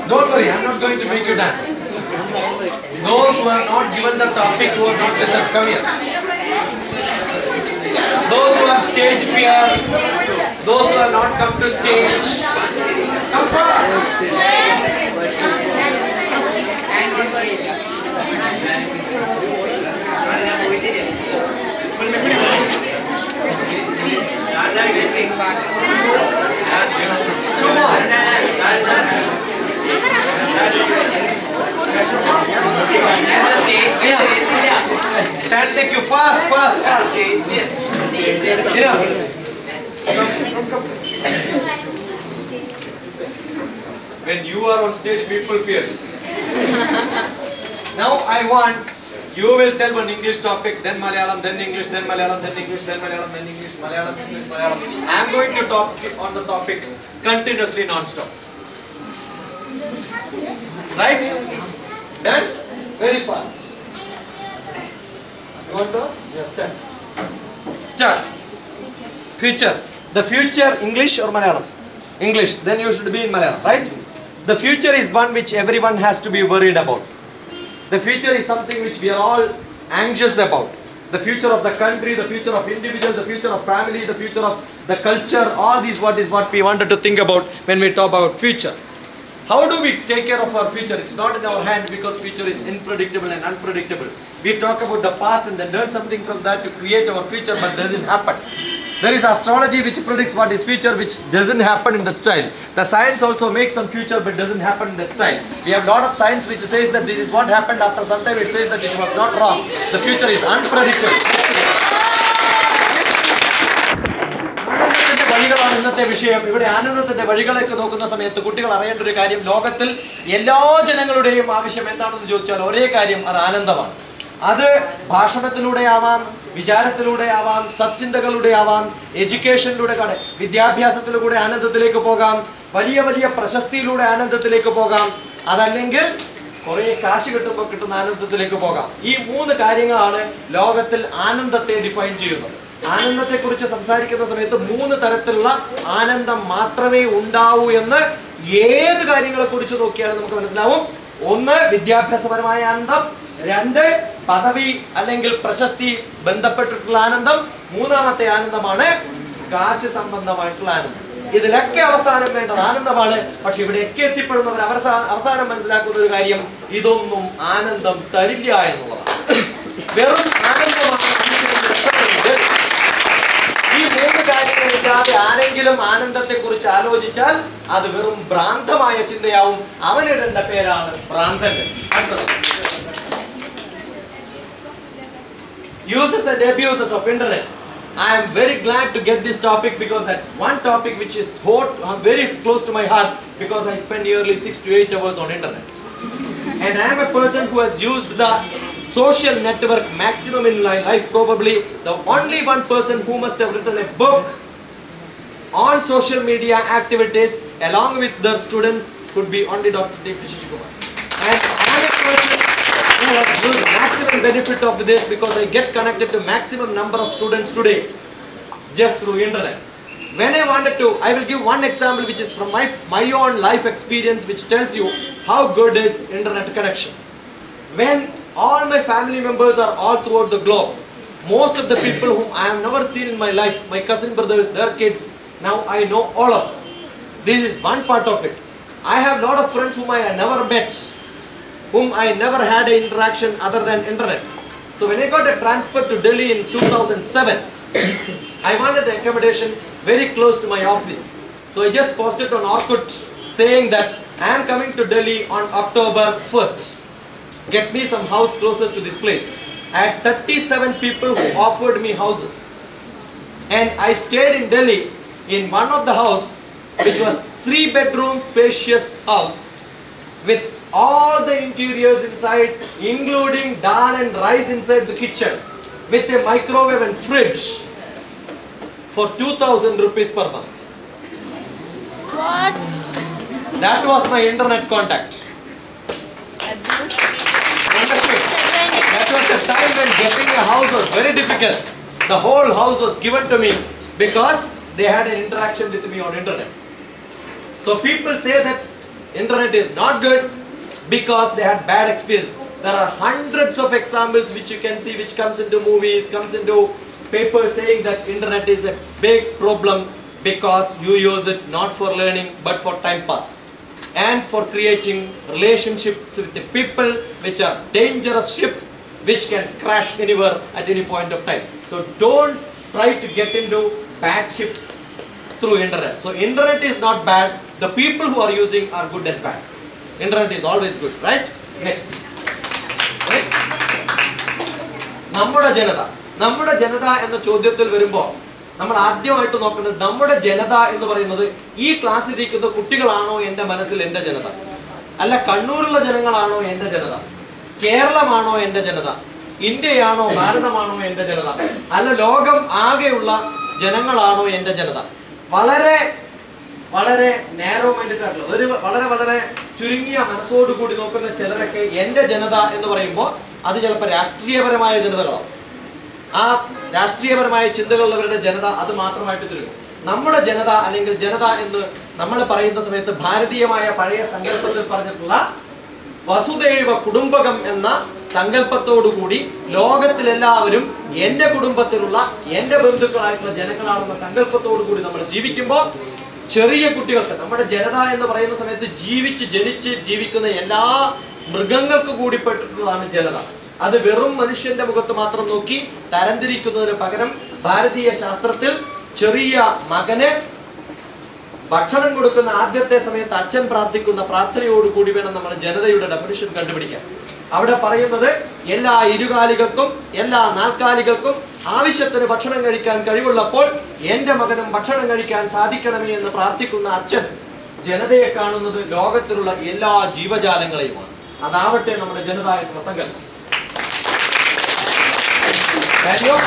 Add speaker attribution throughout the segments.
Speaker 1: Don't worry, I'm not going to make you dance. Those who are not given the topic, who are not listened, come here. Those who have stage fear, those who are not come to stage, come first. Stand the queue, fast. Enough. Come. When you are on stage, people fear you. Now I want, you will tell one English topic, then Malayalam, then English, then Malayalam, then English, then Malayalam, then English, Malayalam, English, Malayalam. I am going to talk on the topic continuously, non-stop. Right? Done? Very fast. You want to? Yes, start. Future. The future, English or Malayalam? English. Then you should be in Malayalam, right? The future is one which everyone has to be worried about. The future is something which we are all anxious about. The future of the country, the future of individual, the future of family, the future of the culture, all these what we wanted to think about when we talk about future. How do we take care of our future? It's not in our hand because future is unpredictable and unpredictable. We talk about the past and then learn something from that to create our future, but doesn't happen. There is astrology which predicts what is future, which doesn't happen in that style. The science also makes some future but doesn't happen in that style. We have a lot of science which says that this is what happened, after some time it says that it was not wrong. The future is unpredictable. വഴികളാണ് ഇന്നത്തെ വിഷയം. ഇവിടെ ആനന്ദത്തിന്റെ വഴികളൊക്കെ നോക്കുന്ന സമയത്ത് കുട്ടികൾ അറിയേണ്ട ഒരു കാര്യം, ലോകത്തിൽ എല്ലാ ജനങ്ങളുടെയും ആവശ്യം എന്താണെന്ന് ചോദിച്ചാൽ ഒരേ കാര്യം, അത് ആനന്ദമാണ്. അത് ഭാഷണത്തിലൂടെ ആവാം, വിചാരത്തിലൂടെ ആവാം, സച്ചിന്തകളുടെ ആവാം, എഡ്യൂക്കേഷനിലൂടെ, വിദ്യാഭ്യാസത്തിലൂടെ ആനന്ദത്തിലേക്ക് പോകാം, വലിയ വലിയ പ്രശസ്തിയിലൂടെ ആനന്ദത്തിലേക്ക് പോകാം, അതല്ലെങ്കിൽ കുറെ കാശ് കിട്ടുമ്പോൾ കിട്ടുന്ന ആനന്ദത്തിലേക്ക് പോകാം. ഈ മൂന്ന് കാര്യങ്ങളാണ് ലോകത്തിൽ ആനന്ദത്തെ ഡിഫൈൻ ചെയ്യുന്നത്. ആനന്ദത്തെ കുറിച്ച് സംസാരിക്കുന്ന സമയത്ത് മൂന്ന് തരത്തിലുള്ള ആനന്ദം മാത്രമേ ഉണ്ടാവൂ എന്ന് ഏത് കാര്യങ്ങളെ കുറിച്ച് നോക്കിയാലും നമുക്ക് മനസ്സിലാവും. ഒന്ന് വിദ്യാഭ്യാസപരമായ ആനന്ദം, രണ്ട് പദവി അല്ലെങ്കിൽ പ്രശസ്തി ബന്ധപ്പെട്ടിട്ടുള്ള ആനന്ദം, മൂന്നാമത്തെ ആനന്ദമാണ് കാശ് സംബന്ധമായിട്ടുള്ള ആനന്ദം. ഇതിലൊക്കെ അവസാനം വേണ്ടത് ആനന്ദമാണ്. പക്ഷെ ഇവിടെയൊക്കെ എത്തിപ്പെടുന്നവർ അവസാനം മനസ്സിലാക്കുന്ന ഒരു കാര്യം, ഇതൊന്നും ആനന്ദം തരില്ല എന്നുള്ളതാണ്. വെറും ആനന്ദമാണ്. ഈ മൂന്ന് കാര്യങ്ങളില്ലാതെ ആരെങ്കിലും ആനന്ദത്തെ കുറിച്ച് ആലോചിച്ചാൽ അത് വെറും ഭ്രാന്തമായ ചിന്തയാവും. അവനിടേണ്ട പേരാണ് ഭ്രാന്തൻ. Uses and abuses of internet. I am very glad to get this topic because that's one topic which is very close to my heart because I spend nearly 6 to 8 hours on internet. And I am a person who has used the social network maximum in my life. Probably the only one person who must have written a book on social media activities along with their students could be only Dr. Deepthi Shishikumaar. And I am a person who has used maximum benefit of this because I get connected to maximum number of students today just through internet. When I wanted to, I will give one example which is from my own life experience, which tells you how good is internet connection. When all my family members are all throughout the globe, most of the people whom I have never seen in my life, my cousin brothers, their kids, now I know all of them. This is one part of it. I have a lot of friends whom I have never met, whom I never had an interaction other than internet. So when I got a transfer to Delhi in 2007, I wanted accommodation very close to my office. So I just posted on Orkut saying that I am coming to Delhi on October 1st. Get me some house closer to this place. I had 37 people who offered me houses. And I stayed in Delhi in one of the house, which was 3-bedroom spacious house with all the interiors inside, including dal and rice inside the kitchen, with a microwave and fridge for 2,000 rupees per month.
Speaker 2: What?
Speaker 1: That was my internet contact. That was the time when getting a house was very difficult. The whole house was given to me because they had an interaction with me on internet. So people say that Internet is not good because they had bad experience. There are hundreds of examples which you can see, which comes into movies, comes into papers, saying that internet is a big problem because you use it not for learning but for time pass and for creating relationships with the people, which are dangerous ship which can crash anywhere at any point of time. So don't try to get into bad ships through internet. So internet is not bad. The people who are using are good and bad. Internet is always good, right? Next. Right? നമ്മുടെ ജനത എന്ന ചോദ്യത്തിൽ വരുമ്പോൾ നമ്മൾ ആദ്യമായിട്ട് നോക്കുന്നത് നമ്മുടെ ജനത എന്ന് പറയുന്നത് ഈ ക്ലാസ്സിലിരിക്കുന്ന കുട്ടികളാണോ എൻ്റെ മനസ്സിൽ എൻ്റെ ജനത, അല്ല കണ്ണൂരുള്ള ജനങ്ങളാണോ എൻ്റെ ജനത, കേരളമാണോ എൻ്റെ ജനത, ഇന്ത്യയാണോ ഭാരതമാണോ എൻ്റെ ജനത, അല്ല ലോകം ആകെയുള്ള ജനങ്ങളാണോ എൻ്റെ ജനത? വളരെ വളരെ നാരോ മൈൻഡഡ് ആയിട്ടുള്ള ഒരു വളരെ ചുരുങ്ങിയ മനസ്സോടുകൂടി നോക്കുന്ന ചിലരൊക്കെ എൻ്റെ ജനത എന്ന് പറയുമ്പോൾ അത് ചിലപ്പോൾ രാഷ്ട്രീയപരമായ ജനതകളാവും. ആ രാഷ്ട്രീയപരമായ ചിന്തകളുള്ളവരുടെ ജനത അത് മാത്രമായിട്ട് ചുരുങ്ങും. നമ്മുടെ ജനത അല്ലെങ്കിൽ ജനത എന്ന് നമ്മൾ പറയുന്ന സമയത്ത് ഭാരതീയമായ പഴയ സങ്കല്പത്തിൽ പറഞ്ഞിട്ടുള്ള വസുദൈവ കുടുംബകം എന്ന സങ്കല്പത്തോടുകൂടി ലോകത്തിലെല്ലാവരും എൻ്റെ കുടുംബത്തിലുള്ള എൻ്റെ ബന്ധുക്കളായിട്ടുള്ള ജനങ്ങളാണെന്ന സങ്കല്പത്തോടുകൂടി നമ്മൾ ജീവിക്കുമ്പോൾ ചെറിയ കുട്ടികൾക്ക് നമ്മുടെ ജനത എന്ന് പറയുന്ന സമയത്ത് ജനിച്ച് ജീവിക്കുന്ന എല്ലാ മൃഗങ്ങൾക്ക് കൂടി പെട്ടിട്ടുള്ളതാണ് ജനത. അത് വെറും മനുഷ്യന്റെ മുഖത്ത് മാത്രം നോക്കി തരംതിരിക്കുന്നതിന് പകരം ഭാരതീയ ശാസ്ത്രത്തിൽ ചെറിയ മകന് ഭക്ഷണം കൊടുക്കുന്ന ആദ്യത്തെ സമയത്ത് അച്ഛൻ പ്രാർത്ഥിക്കുന്ന പ്രാർത്ഥനയോടുകൂടി വേണം നമ്മൾ ജനതയുടെ ഡെഫിനിഷൻ കണ്ടുപിടിക്കാൻ. അവിടെ പറയുന്നത് എല്ലാ ഇരുകാലികൾക്കും എല്ലാ നാൽക്കാലികൾക്കും ആവശ്യത്തിന് ഭക്ഷണം കഴിക്കാൻ കഴിവുള്ളപ്പോൾ എൻ്റെ മകനും ഭക്ഷണം കഴിക്കാൻ സാധിക്കണമേ എന്ന് പ്രാർത്ഥിക്കുന്ന അച്ഛൻ ജനതയെ കാണുന്നത് ലോകത്തിലുള്ള എല്ലാ ജീവജാലങ്ങളെയുമാണ്. അതാവട്ടെ നമ്മുടെ ജനത എന്ന സങ്കല്പം. Value of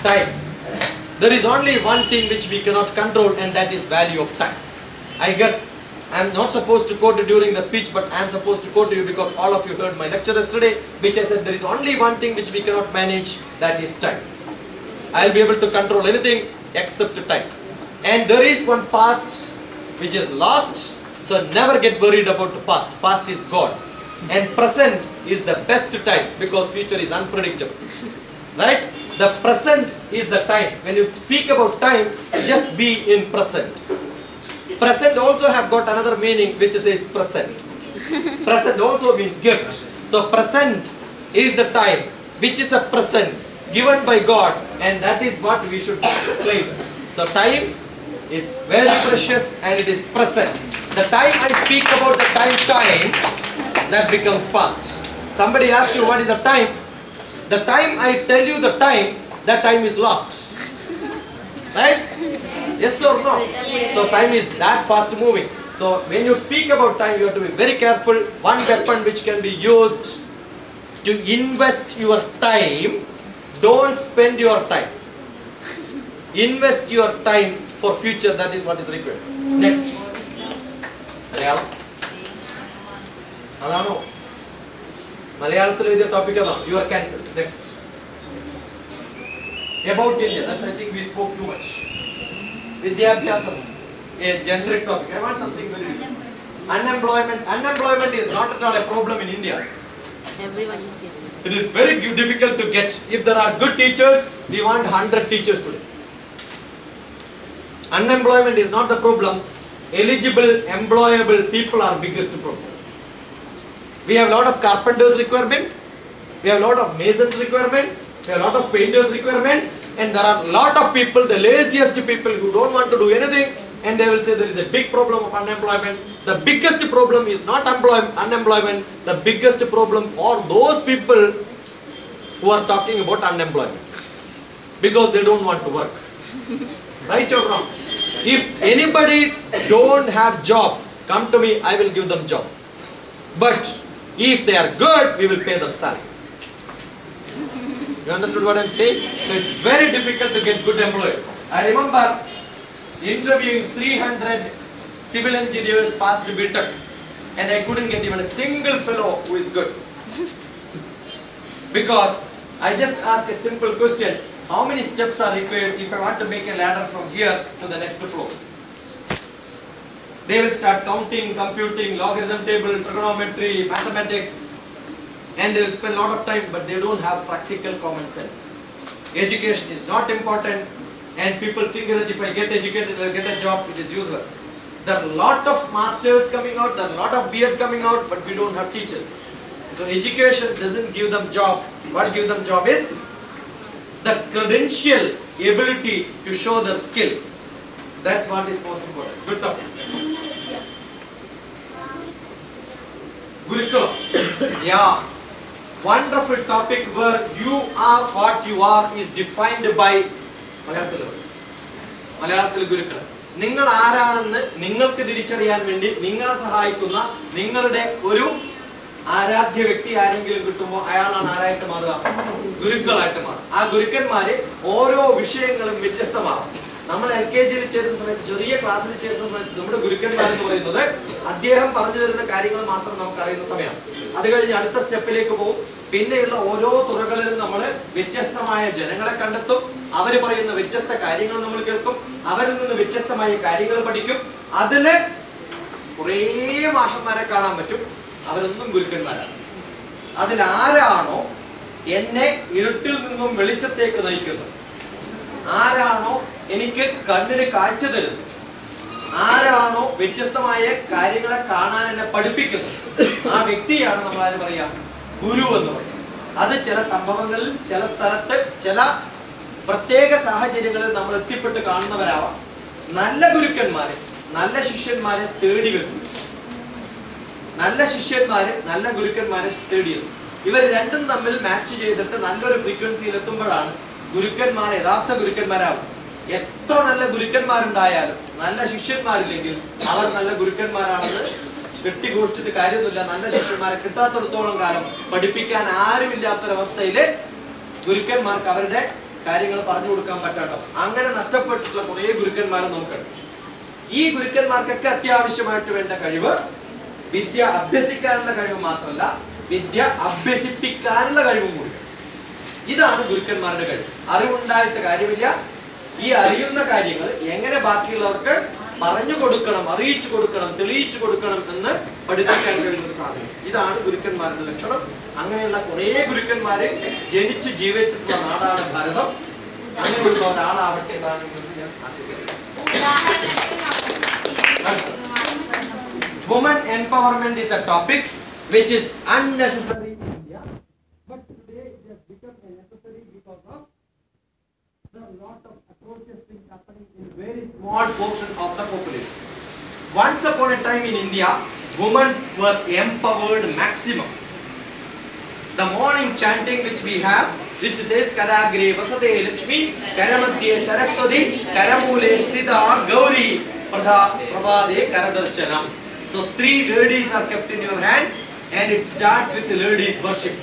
Speaker 1: time. There is only one thing which we cannot control, and that is value of time. I guess I am not supposed to quote it during the speech, but I am supposed to quote you because all of you heard my lecture yesterday, which I said there is only one thing which we cannot manage, that is time. I will be able to control anything except time. And there is one past which is lost, so never get worried about the past. Past is God. And present is the best time because future is unpredictable. Right? The present is the time. When you speak about time, just be in present. Present also have got another meaning which says present. Present also means gift. So present is the time which is a present given by God, and that is what we should play with. So time is very precious and it is present. The time I speak about the time, that becomes past. Somebody asks you what is the time? The time I tell you the time, that time is lost. Right? Yes or no? So time is that fast moving. So when you speak about time, you have to be very careful. One weapon which can be used to invest your time, don't spend your time. Invest your time for future, that is what is required. Next. Malayalam. Adano. Malayalam is the topic of you are cancelled. Next. About India, that's I think we spoke too much. Vidyabhyasam, a generic topic. I want something very unemployment. Unemployment is not at all a problem in India.
Speaker 2: Everyone is getting.
Speaker 1: It is very difficult to get. If there are good teachers, we want 100 teachers today. Unemployment is not the problem. Eligible, employable people are biggest problem. We have a lot of carpenters requirement. We have a lot of masons requirement. We have a lot of painters requirement. And there are a lot of people, the laziest people who don't want to do anything, and they will say there is a big problem of unemployment. The biggest problem is not unemployment. The biggest problem are those people who are talking about unemployment because they don't want to work. Right or wrong? If anybody don't have job, come to me, I will give them job. But if they are good, we will pay them salary. You understood what I am saying? So it's very difficult to get good employees. I remember interviewing 300 civil engineers past BTech, and I couldn't get even a single fellow who is good. Because I just asked a simple question: how many steps are required if I want to make a ladder from here to the next floor? They will start counting, computing, logarithm table, trigonometry, mathematics, and they will spend a lot of time, but they don't have practical common sense. Education is not important, and people think that if I get educated, I will get a job. It is useless. There are a lot of masters coming out, there are a lot of B.Ed coming out, but we don't have teachers. So education doesn't give them job. What gives them job is the credential ability to show their skill. That's what is most important. Good topic. Gurukula. Yeah. Wonderful topic where you are what you are is defined by Malayathil Gurukula. നിങ്ങൾ ആരാണെന്ന് നിങ്ങൾക്ക് തിരിച്ചറിയാൻ വേണ്ടി നിങ്ങളെ സഹായിക്കുന്ന നിങ്ങളുടെ ഒരു ആരാധ്യ വ്യക്തി ആരെങ്കിലും കിട്ടുമ്പോൾ അയാളാണ് ആരായിട്ട് മാറുക? ഗുരുക്കളായിട്ട് മാറും. ആ ഗുരുക്കന്മാര് ഓരോ വിഷയങ്ങളും വ്യത്യസ്തമാകും. നമ്മൾ LKG-യിൽ ചേരുന്ന സമയത്ത്, ചെറിയ ക്ലാസ്സിൽ ചേരുന്ന സമയത്ത് നമ്മുടെ ഗുരുക്കന്മാരെന്ന് പറയുന്നത് അദ്ദേഹം പറഞ്ഞു തരുന്ന കാര്യങ്ങൾ മാത്രം നമുക്ക് അറിയുന്ന സമയമാണ്. അത് കഴിഞ്ഞ് അടുത്ത സ്റ്റെപ്പിലേക്ക് പോകും. പിന്നെയുള്ള ഓരോ തുറകളിലും നമ്മൾ വ്യത്യസ്തമായ ജനങ്ങളെ കണ്ടെത്തും. അവർ പറയുന്ന വ്യത്യസ്ത കാര്യങ്ങൾ നമ്മൾ കേൾക്കും. അവരിൽ നിന്ന് വ്യത്യസ്തമായ കാര്യങ്ങൾ പഠിക്കും. അതില് കുറേ മാഷന്മാരെ കാണാൻ പറ്റും. അവരൊന്നും ഗുരുക്കന്മാരാണ്. അതിലാരാണോ എന്നെ ഇരുട്ടിൽ നിന്നും വെളിച്ചത്തേക്ക് നയിക്കുന്നത്, ആരാണോ എനിക്ക് കണ്ണിന് കാഴ്ച തരുന്നത്, ആരാണോ വ്യത്യസ്തമായ കാര്യങ്ങളെ കാണാൻ എന്നെ പഠിപ്പിക്കുന്നത്, ആ വ്യക്തിയാണ് നമ്മൾ ആര് പറയാ? ഗുരു എന്ന് പറയും. അത് ചില സംഭവങ്ങളിൽ, ചില സ്ഥലത്ത്, ചില പ്രത്യേക സാഹചര്യങ്ങളിൽ നമ്മൾ എത്തിപ്പെട്ട് കാണുന്നവരാവാം. നല്ല ഗുരുക്കന്മാരെ, നല്ല ശിഷ്യന്മാരെ തേടി വെക്കും. നല്ല ശിഷ്യന്മാര് നല്ല ഗുരുക്കന്മാരെ തേടിയത്. ഇവർ രണ്ടും തമ്മിൽ മാച്ച് ചെയ്തിട്ട് നല്ലൊരു ഫ്രീക്വൻസിയിൽ എത്തുമ്പോഴാണ് ഗുരുക്കന്മാർ യഥാർത്ഥ ഗുരുക്കന്മാരാവും. എത്ര നല്ല ഗുരുക്കന്മാരുണ്ടായാലും നല്ല ശിഷ്യന്മാരില്ലെങ്കിൽ അവർ നല്ല ഗുരുക്കന്മാരാണെന്ന് കെട്ടിഘോഷിച്ചിട്ട് കാര്യമൊന്നുമില്ല. നല്ല ശിഷ്യന്മാരെ കിട്ടാത്തിടത്തോളം കാലം പഠിപ്പിക്കാൻ ആരുമില്ലാത്തൊരവസ്ഥയില് ഗുരുക്കന്മാർക്ക് അവരുടെ കാര്യങ്ങൾ പറഞ്ഞു കൊടുക്കാൻ പറ്റാട്ടോ. അങ്ങനെ നഷ്ടപ്പെട്ടിട്ടുള്ള കുറെ ഗുരുക്കന്മാരെ നമുക്കുണ്ട്. ഈ ഗുരുക്കന്മാർക്കൊക്കെ അത്യാവശ്യമായിട്ട് വേണ്ട കഴിവ് വിദ്യ അഭ്യസിക്കാനുള്ള കഴിവ് മാത്രമല്ല, വിദ്യ അഭ്യസിപ്പിക്കാനുള്ള കഴിവും കൂടി. ഇതാണ് ഗുരുക്കന്മാരുടെ കഴിവ്. അറിവുണ്ടായിട്ട് കാര്യമില്ല. ഈ അറിയുന്ന കാര്യങ്ങൾ എങ്ങനെ ബാക്കിയുള്ളവർക്ക് പറഞ്ഞു കൊടുക്കണം, അറിയിച്ചു കൊടുക്കണം, തെളിയിച്ചു കൊടുക്കണം എന്ന് പഠിപ്പിക്കാൻ കഴിയുന്ന സാധനം. ഇതാണ് ഗുരുക്കന്മാരുടെ ലക്ഷണം. അങ്ങനെയുള്ള കുറെ ഗുരുക്കന്മാര് ജനിച്ച് ജീവിച്ചിട്ടുള്ള നാടാണ് ഭാരതം. അങ്ങനെയുള്ള ഒരാളാവട്ടെ എന്നാണ് ഞാൻ ആശിക്കുന്നത്. Women empowerment is a topic which is unnecessary in India, but today it has become necessary because of the lot of atrocious things happening in very small portion of the population. Once upon a time in India, women were empowered maximum. The morning chanting which we have, which says Karagre Vasade Lakshmi, Karamadhye Saraswati, Karamule Sthita Gauri, Prabhade Karadarshanam. So 3 ladies are kept in your hand, and it starts with the ladies worship.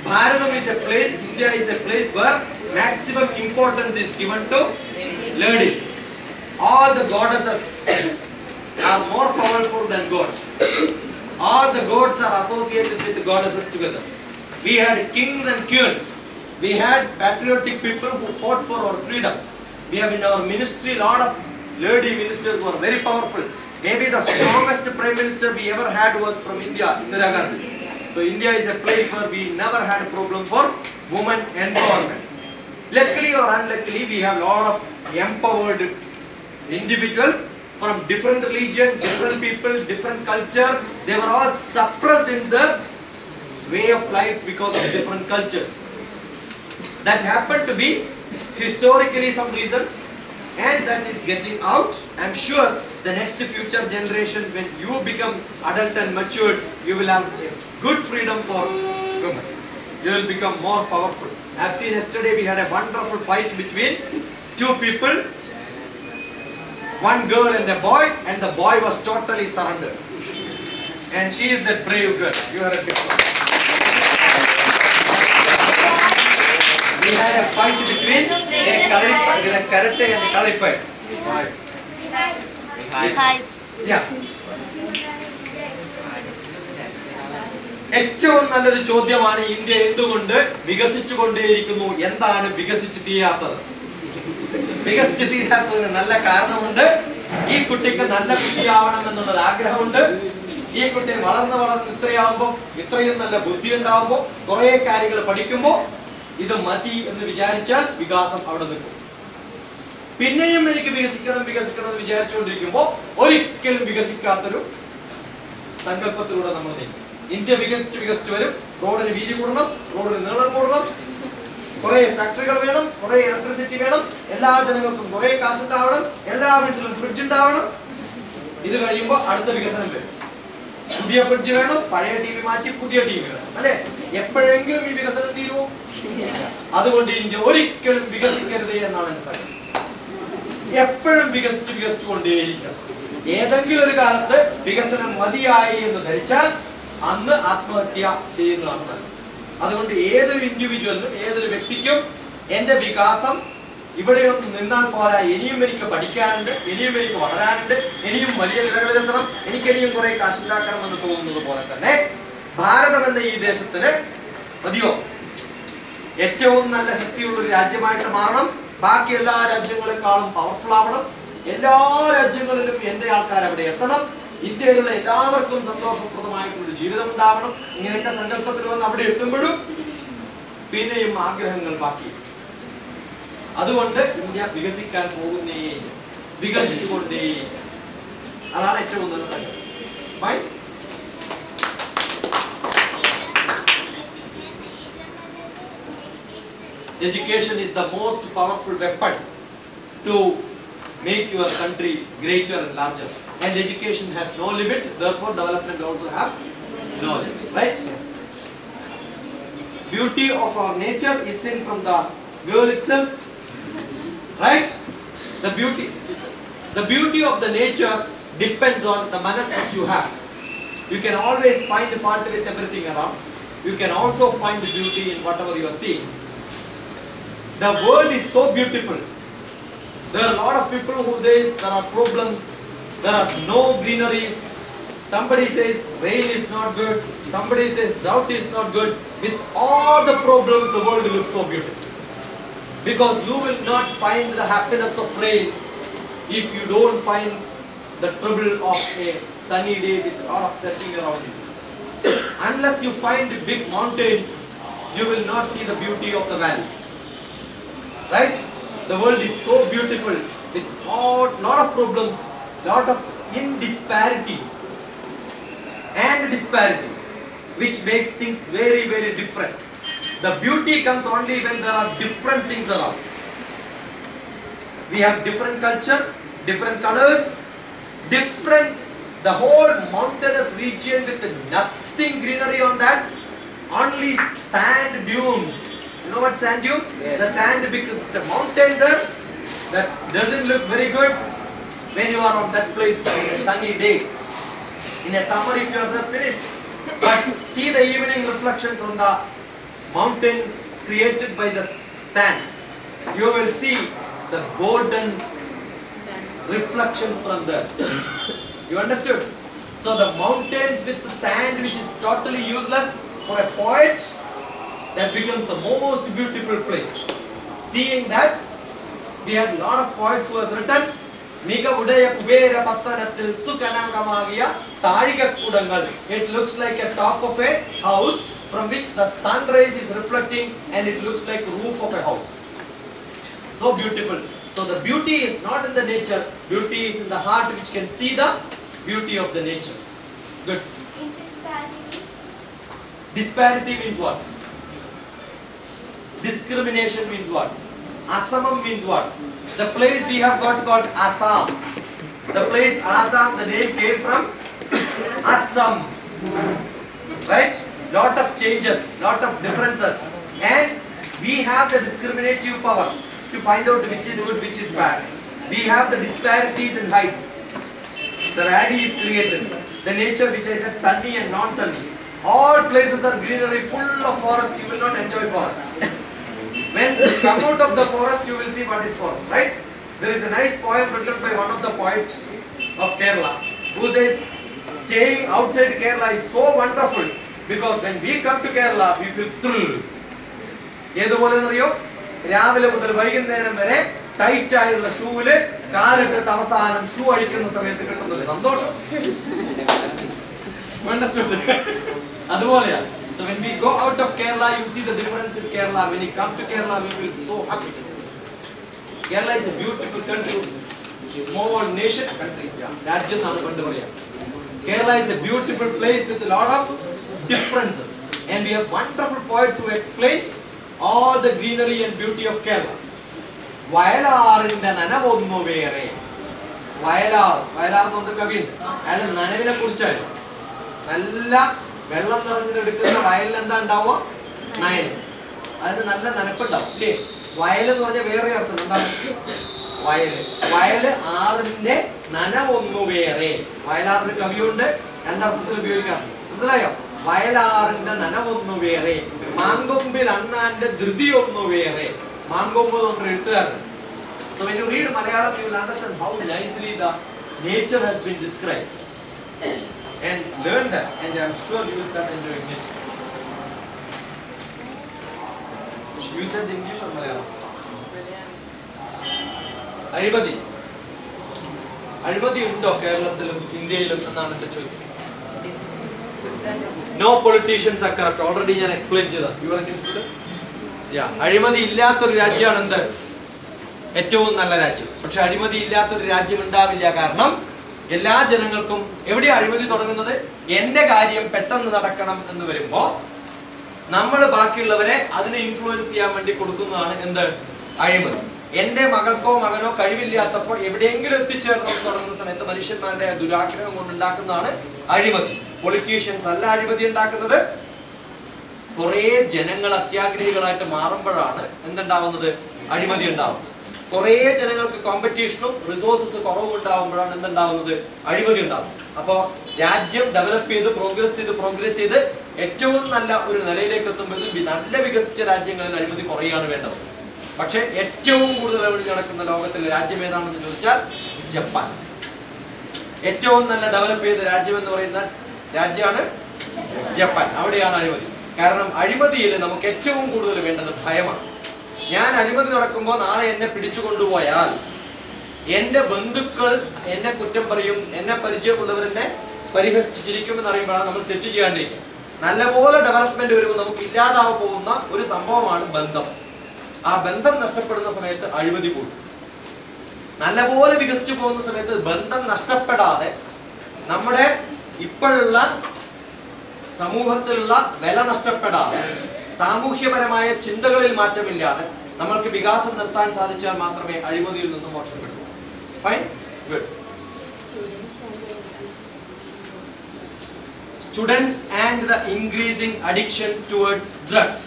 Speaker 1: Bharatam is a place, India is a place where maximum importance is given to ladies. All the goddesses are more powerful than gods. All the gods are associated with the goddesses together. We had kings and queens. We had patriotic people who fought for our freedom. We have in our ministry a lot of lady ministers who are very powerful. Maybe the strongest prime minister we ever had was from India, Indira Gandhi. So India is a place where we never had a problem for women empowerment. Luckily or unluckily, we have a lot of empowered individuals from different religion, different people, different culture. They were all suppressed in their way of life because of different cultures. That happened to be historically some reasons, and that is getting out. I am sure the next future generation, when you become adult and matured, you will have good freedom for women. You will become more powerful. I have seen yesterday we had a wonderful fight between 2 people, one girl and a boy, and the boy was totally surrendered. And she is that brave girl. You are a big one. We had a fight between a karate and a Kalifite.
Speaker 2: Hi.
Speaker 1: Yeah. ഏറ്റവും നല്ലൊരു ചോദ്യമാണ് India എന്തുകൊണ്ട് വികസിച്ചുകൊണ്ടേയിരിക്കുന്നു, എന്താണ് വികസിച്ചു തീരാത്തത്? വികസിച്ചു തീരാത്തതിന് നല്ല കാരണമുണ്ട്. ഈ കുട്ടിക്ക് നല്ല കുട്ടിയാവണം എന്നുള്ളൊരു ആഗ്രഹമുണ്ട്. ഈ കുട്ടി വളർന്ന് ഇത്രയാവുമ്പോൾ ഇത്രയും നല്ല ബുദ്ധി ഉണ്ടാവുമ്പോൾ കുറെ കാര്യങ്ങൾ പഠിക്കുമ്പോൾ ഇത് മതി എന്ന് വിചാരിച്ചാൽ വികാസം അവിടെ നിൽക്കും. പിന്നെയും എനിക്ക് വികസിക്കണം എന്ന് വിചാരിച്ചുകൊണ്ടിരിക്കുമ്പോൾ ഒരിക്കലും വികസിക്കാത്തൊരു സങ്കല്പത്തിലൂടെ നമ്മൾ നീങ്ങും. ഇന്ത്യ വികസിച്ചു വരും. റോഡിന് വീതി കൂടണം, റോഡിന് നീളം കൂടണം, കുറെ ഫാക്ടറികൾ വേണം, കുറെ ഇലക്ട്രിസിറ്റി വേണം, എല്ലാ ജനങ്ങൾക്കും കുറെ കാശ് ഉണ്ടാവണം, എല്ലാ വീട്ടിലും ഫ്രിഡ്ജ് ഉണ്ടാവണം. ഇത് കഴിയുമ്പോൾ അടുത്ത വികസനം വരും. പുതിയ ഫ്രിഡ്ജ് വേണം, പഴയ ടി വി മാറ്റി പുതിയ ടി വി വേണം, അല്ലെ? എപ്പോഴെങ്കിലും ഈ വികസനം തീരുമോ? അതുകൊണ്ട് ഇന്ത്യ ഒരിക്കലും വികസിക്കരുത് എന്നാണ് എന്റെ കാര്യം. എപ്പോഴും വികസിച്ചു കൊണ്ടേയിരിക്കണം. ഏതെങ്കിലും ഒരു കാലത്ത് വികസനം മതിയായി എന്ന് ധരിച്ചാൽ അന്ന് ആത്മഹത്യ ചെയ്യുന്നതാണ് നല്ലത്. അതുകൊണ്ട് ഏതൊരു ഇൻഡിവിജ്വലിനും ഏതൊരു വ്യക്തിക്കും എന്റെ വികാസം ഇവിടെയൊന്നും നിന്നാൽ പോരാ, ഇനിയും എനിക്ക് പഠിക്കാനുണ്ട്, ഇനിയും എനിക്ക് വളരാനുണ്ട്, ഇനിയും വലിയ നിലകളിലെത്തണം, എനിക്ക് ഇനിയും കുറെ കാശുണ്ടാക്കണം എന്ന് തോന്നുന്നത് പോലെ തന്നെ ഭാരതം എന്ന ഈ ദേശത്തിന് മതിയോ? ഏറ്റവും നല്ല ശക്തിയുള്ള ഒരു രാജ്യമായിട്ട് മാറണം. ബാക്കി എല്ലാ രാജ്യങ്ങളെക്കാളും പവർഫുൾ ആവണം. എല്ലാ രാജ്യങ്ങളിലും എന്റെ ആൾക്കാർ അവിടെ എത്തണം. ഇന്ത്യയിലുള്ള എല്ലാവർക്കും സന്തോഷപ്രദമായിട്ടുള്ള ജീവിതം ഉണ്ടാവണം. ഇങ്ങനെയൊക്കെ സങ്കല്പത്തിൽ വന്ന് അവിടെ എത്തുമ്പോഴും പിന്നെയും ആഗ്രഹങ്ങൾ ബാക്കി. അതുകൊണ്ട് ഇന്ത്യ വികസിക്കാൻ പോകുന്നേ, വികസിച്ചുകൊണ്ടേ. അതാണ് ഏറ്റവും നല്ല സങ്കല്പം. Education is the most powerful weapon to make your country greater and larger. And education has no limit, therefore development also have no limit. Right? Beauty of our nature is seen from the world itself. Right? The beauty of the nature depends on the manas which you have. You can always find fault with everything around. You can also find the beauty in whatever you are seeing. The world is so beautiful. There are a lot of people who says there are problems, there are no greeneries. Somebody says rain is not good, somebody says drought is not good. With all the problems, the world looks so beautiful. Because you will not find the happiness of rain if you don't find the trouble of a sunny day with a lot of setting around you. Unless you find big mountains, you will not see the beauty of the valleys. Right? The world is so beautiful with lot of problems, lot of disparity, which makes things very, very different. The beauty comes only when there are different things around. We have different culture, different colors, the whole mountainous region with nothing greenery on that, only sand dunes. You know what sand dune? Yes. The sand, because it's a mountain there that doesn't look very good when you are on that place on a sunny day. In a summer, if you are there, finished. But see the evening reflections on the mountains created by the sands. You will see the golden reflections from there. You understood? So the mountains with the sand, which is totally useless for a poet, that becomes the most beautiful place. Seeing that, we had a lot of poets who have written Miga Udaya Kubera Pattanathil Sukhanangamagiya Tariga Kudangal. It looks like a top of a house from which the sun rays is reflecting, and it looks like the roof of a house. So beautiful. So the beauty is not in the nature, beauty is in the heart, which can see the beauty of the nature. Good. Disparity means what? Discrimination means what? Assamam means what? The place we have got called Assam. The place Assam, the name came from Assam. Right? Lot of changes, lot of differences. And we have the discriminative power to find out which is good, which is bad. We have the disparities in heights. The valley is created. The nature which I said sunny and non-sunny. All places are greenery, full of forest. You will not enjoy forest. When you come out of the forest, you will see what is forest, right? There is a nice poem written by one of the poets of Kerala, who says, staying outside Kerala is so wonderful, because when we come to Kerala, we feel thrilled. ഏതുപോലെ അറിയോ? രാവിലെ മുതൽ വൈകുന്നേരം വരെ tight ആയുള്ള ഷൂവില് കാലിട്ടിട്ട് അവസാനം shoe അഴിക്കുന്ന സമയത്ത് കിട്ടുന്നത് സന്തോഷം. അതുപോലെയാണ്. So when we go out of Kerala, you see the difference in Kerala. When you come to Kerala, we feel so happy. Kerala is a beautiful country, small nation, country. രാജ്യം എന്നാണ് പണ്ട് പറയാ. Kerala is a beautiful place with a lot of differences, and we have wonderful poets who explain all the greenery and beauty of Kerala. വയലാറിന്റെ നനവൊന്നു വേറെ. വയലാർ എന്ന് പറഞ്ഞ കവിയുണ്ട്. അയാൾ നനവിനെ കുറിച്ചാണ്. നല്ല വെള്ളം നിറഞ്ഞെടുക്കുന്ന വയലിൽ എന്താ ഉണ്ടാവുക? നയൻ. അതിന് നല്ല നനപ്പുണ്ടാവും ഇല്ലേ? വയൽ എന്ന് പറഞ്ഞാൽ വേറെ അർത്ഥം എന്താണ്? വയല് ആറിന്റെ നനവൊന്നു വേറെ. വയലാറിന്റെ കവിയുണ്ട്, രണ്ടർത്ഥത്തിൽ ഉപയോഗിക്കാറുണ്ട്. മനസ്സിലായോ? വയലാറിന്റെ നനവൊന്നു വേറെ, മാങ്കൊമ്പിൽ അണ്ണാന്റെ ധൃതി ഒന്നു വേറെ. മാങ്കൊമ്പ് എന്ന് എഴുത്തുകാരൻ. So when you read Malayalam, you will understand how nicely the nature has been described. And learn that, and I am sure you will start enjoying it. You said English or Malayalam? അഴിമതി. അഴിമതി ഉണ്ടോ കേരളത്തിലും ഇന്ത്യയിലും എന്നാണ് എന്റെ ചോദ്യം. No politicians are corrupt. Already ഞാൻ explain ചെയ്ത. You are a new student? Yeah. അഴിമതി ഇല്ലാത്തൊരു രാജ്യമാണ് എന്ത്? ഏറ്റവും നല്ല രാജ്യം. പക്ഷെ അഴിമതി ഇല്ലാത്തൊരു രാജ്യം ഉണ്ടാവില്ല. കാരണം എല്ലാ ജനങ്ങൾക്കും എവിടെയാണ് അഴിമതി തുടങ്ങുന്നത്? എന്റെ കാര്യം പെട്ടെന്ന് നടക്കണം എന്ന് വരുമ്പോ നമ്മൾ ബാക്കിയുള്ളവരെ അതിനെ ഇൻഫ്ലുവൻസ് ചെയ്യാൻ വേണ്ടി കൊടുക്കുന്നതാണ് എന്ത്? അഴിമതി. എന്റെ മകൾക്കോ മകനോ കഴിവില്ലാത്തപ്പോൾ എവിടെയെങ്കിലും എത്തിച്ചേരണം എന്ന് തുടങ്ങുന്ന സമയത്ത് മനുഷ്യന്മാരുടെ ദുരാഗ്രഹം കൊണ്ടുണ്ടാക്കുന്നതാണ് അഴിമതി. പൊളിറ്റീഷ്യൻസ് അല്ല അഴിമതി ഉണ്ടാക്കുന്നത്. കുറെ ജനങ്ങൾ അത്യാഗ്രഹികളായിട്ട് മാറുമ്പോഴാണ് എന്തുണ്ടാവുന്നത്? അഴിമതി ഉണ്ടാവുന്നത്. കുറെ ജനങ്ങൾക്ക് കോമ്പറ്റീഷനും റിസോഴ്സസ് കുറവും ഉണ്ടാവുമ്പോഴാണ് എന്തുണ്ടാവുന്നത്? അഴിമതി ഉണ്ടാവുന്നത്. അപ്പോ രാജ്യം ഡെവലപ്പ് ചെയ്ത് പ്രോഗ്രസ് ചെയ്ത് ഏറ്റവും നല്ല ഒരു നിലയിലേക്ക് എത്തുമ്പോഴേക്കും നല്ല വികസിച്ച രാജ്യങ്ങളിൽ അഴിമതി കുറയാണ് വേണ്ടത്. പക്ഷെ ഏറ്റവും കൂടുതൽ അഴിമതി നടക്കുന്ന ലോകത്തിലെ രാജ്യം ഏതാണെന്ന് ചോദിച്ചാൽ ജപ്പാൻ. ഏറ്റവും നല്ല ഡെവലപ്പ് ചെയ്ത രാജ്യം എന്ന് പറയുന്ന രാജ്യമാണ് ജപ്പാൻ. അവിടെയാണ് അഴിമതി. കാരണം അഴിമതിയിൽ നമുക്ക് ഏറ്റവും കൂടുതൽ വേണ്ടത് ഭയമാണ്. ഞാൻ അഴിമതി നടക്കുമ്പോൾ നാളെ എന്നെ പിടിച്ചു കൊണ്ടുപോയാൽ എന്റെ ബന്ധുക്കൾ എന്നെ കുറ്റം പറയും, എന്നെ പരിചയമുള്ളവർ എന്നെ പരിഹസിച്ചിരിക്കുമെന്ന് അറിയുമ്പോഴാണ് നമ്മൾ തെറ്റ് ചെയ്യാണ്ടിരിക്കുക. നല്ലപോലെ ഡെവലപ്മെന്റ് വരുമ്പോൾ നമുക്ക് ഇല്ലാതാവാൻ പോകുന്ന ഒരു സംഭവമാണ് ബന്ധം. ആ ബന്ധം നഷ്ടപ്പെടുന്ന സമയത്ത് അഴിമതി കൂടും. നല്ലപോലെ വികസിച്ചു പോകുന്ന സമയത്ത് ബന്ധം നഷ്ടപ്പെടാതെ നമ്മുടെ ഇപ്പോഴുള്ള സമൂഹത്തിലുള്ള വില നഷ്ടപ്പെടാതെ സാമൂഹ്യപരമായ ചിന്തകളിൽ മാറ്റമില്ലാതെ നമ്മൾക്ക് വികാസം നിർത്താൻ സാധിച്ചാൽ മാത്രമേ അഴിമതിയിൽ നിന്നും മോക്ഷം കിട്ടൂ. Fine, good. Students and the increasing addiction towards drugs.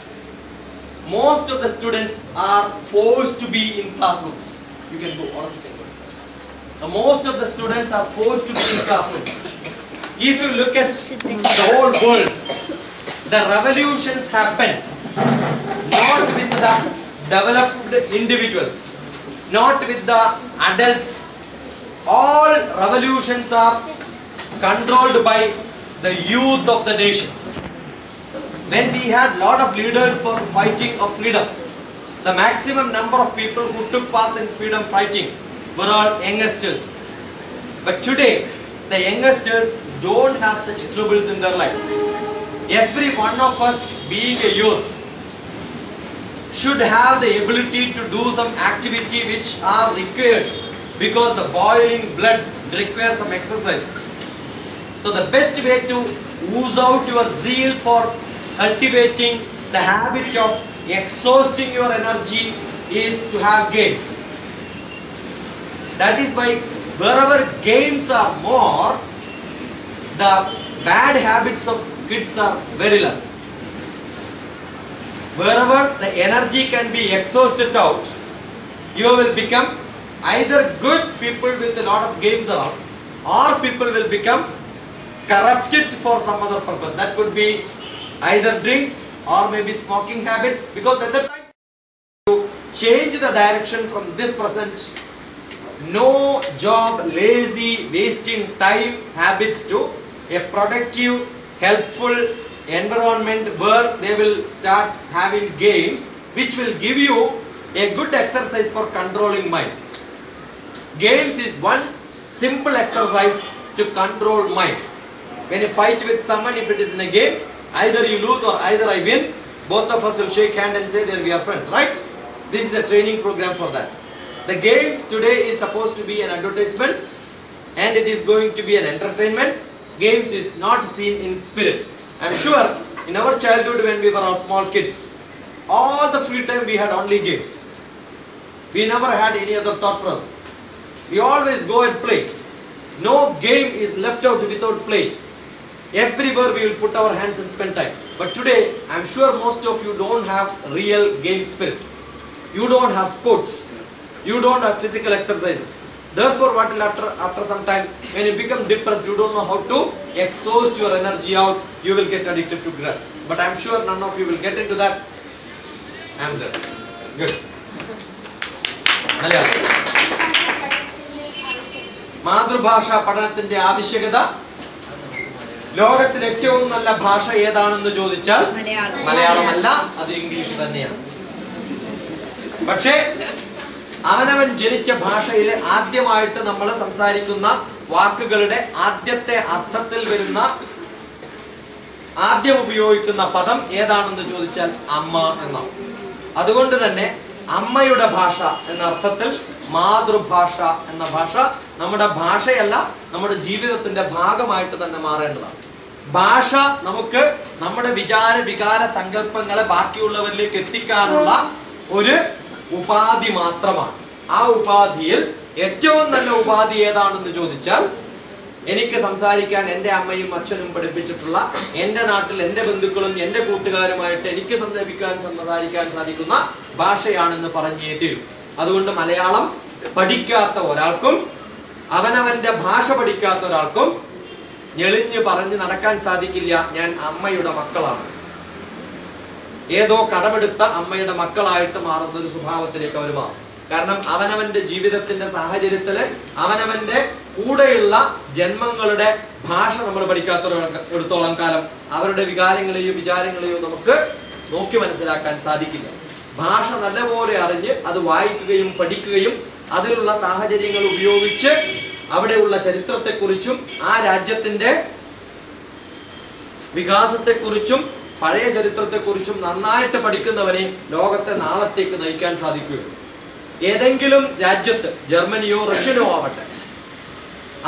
Speaker 1: Most of the students are forced to be in classrooms. You can go, all of you can go. Most of the students are forced to be in classrooms. If you look at the whole world, the revolutions happen not with the developed individuals, not with the adults. All revolutions are controlled by the youth of the nation. When we had lot of leaders for fighting of freedom, the maximum number of people who took part in freedom fighting were all youngsters. But today, the youngsters don't have such troubles in their life. Every one of us, being a youth, should have the ability to do some activity which are required, because the boiling blood requires some exercises. So the best way to ooze out your zeal for cultivating the habit of exhausting your energy is to have games. That is why wherever games are more, the bad habits of kids are very less. Wherever the energy can be exhausted out, you will become either good people with a lot of games around, or people will become corrupted for some other purpose. That could be either drinks or maybe smoking habits, because at the time to change the direction from this present no job, lazy, wasting time habits to a productive, helpful environment where they will start having games which will give you a good exercise for controlling mind. Games is one simple exercise to control mind. When you fight with someone, if it is in a game, either you lose or either I win, both of us will shake hand and say that we are friends, right? This is a training program for that. The games today is supposed to be an advertisement and it is going to be an entertainment. Games is not seen in spirit. I am sure in our childhood when we were all small kids, all the free time we had only games. We never had any other thought process. We always go and play. No game is left out without play. Everywhere we will put our hands and spend time. But today, I am sure most of you don't have real game spirit. You don't have sports. You don't have physical exercises. Therefore, what will after some time, when you become depressed, you don't know how to exhaust your energy out, you will get addicted to drugs. But I am sure none of you will get into that. I am there. Good. മാതൃഭാഷ പഠനത്തിന്റെ ആവശ്യകത. ലോകത്തിൽ ഏറ്റവും നല്ല ഭാഷ ഏതാണെന്ന് ചോദിച്ചാൽ മലയാളമല്ല, അത് ഇംഗ്ലീഷ് തന്നെയാണ്. പക്ഷേ അവനവൻ ജനിച്ച ഭാഷയിൽ ആദ്യമായിട്ട് നമ്മൾ സംസാരിക്കുന്ന വാക്കുകളുടെ ആദ്യത്തെ അർത്ഥത്തിൽ വരുന്ന ആദ്യം ഉപയോഗിക്കുന്ന പദം ഏതാണെന്ന് ചോദിച്ചാൽ അമ്മ എന്നാണ്. അതുകൊണ്ട് തന്നെ അമ്മയുടെ ഭാഷ എന്ന അർത്ഥത്തിൽ മാതൃഭാഷ എന്ന ഭാഷ നമ്മുടെ ഭാഷയല്ല, നമ്മുടെ ജീവിതത്തിന്റെ ഭാഗമായിട്ട് തന്നെ മാറേണ്ടതാണ്. ഭാഷ നമുക്ക് നമ്മുടെ വിചാര വികാര സങ്കല്പങ്ങളെ ബാക്കിയുള്ളവരിലേക്ക് എത്തിക്കാനുള്ള ഒരു ഉപാധി മാത്രമാണ്. ആ ഉപാധിയിൽ ഏറ്റവും നല്ല ഉപാധി ഏതാണെന്ന് ചോദിച്ചാൽ എനിക്ക് സംസാരിക്കാൻ എൻ്റെ അമ്മയും അച്ഛനും പഠിപ്പിച്ചിട്ടുള്ള, എൻ്റെ നാട്ടിൽ എൻ്റെ ബന്ധുക്കളും എൻ്റെ കൂട്ടുകാരുമായിട്ട് എനിക്ക് സംസാരിക്കാൻ സാധിക്കുന്ന ഭാഷയാണെന്ന് പറഞ്ഞേ തീരും. അതുകൊണ്ട് മലയാളം പഠിക്കാത്ത ഒരാൾക്കും അവനവന്റെ ഭാഷ പഠിക്കാത്ത ഒരാൾക്കും ഞെളിഞ്ഞ് പറഞ്ഞ് നടക്കാൻ സാധിക്കില്ല ഞാൻ അമ്മയുടെ മക്കളാണ്. ഏതോ കടമെടുത്ത അമ്മയുടെ മക്കളായിട്ട് മാറുന്ന ഒരു സ്വഭാവത്തിലേക്ക് അവർ മാറും. കാരണം അവനവന്റെ ജീവിതത്തിന്റെ സാഹചര്യത്തില് അവനവന്റെ കൂടെയുള്ള ജന്മങ്ങളുടെ ഭാഷ നമ്മൾ പഠിക്കാത്തിടത്തോളം കാലം അവരുടെ വികാരങ്ങളെയോ വിചാരങ്ങളെയോ നമുക്ക് നോക്കി മനസ്സിലാക്കാൻ സാധിക്കില്ല. ഭാഷ നല്ലപോലെ അറിഞ്ഞ് അത് വായിക്കുകയും പഠിക്കുകയും അതിലുള്ള സാഹചര്യങ്ങൾ ഉപയോഗിച്ച് അവിടെയുള്ള ചരിത്രത്തെക്കുറിച്ചും ആ രാജ്യത്തിന്റെ വികാസത്തെക്കുറിച്ചും പഴയ ചരിത്രത്തെക്കുറിച്ചും നന്നായിട്ട് പഠിക്കുന്നവനെ ലോകത്തെ നാളത്തേക്ക് നയിക്കാൻ സാധിക്കുകയുള്ളൂ. ഏതെങ്കിലും രാജ്യത്ത്, ജർമ്മനിയോ റഷ്യനോ ആവട്ടെ,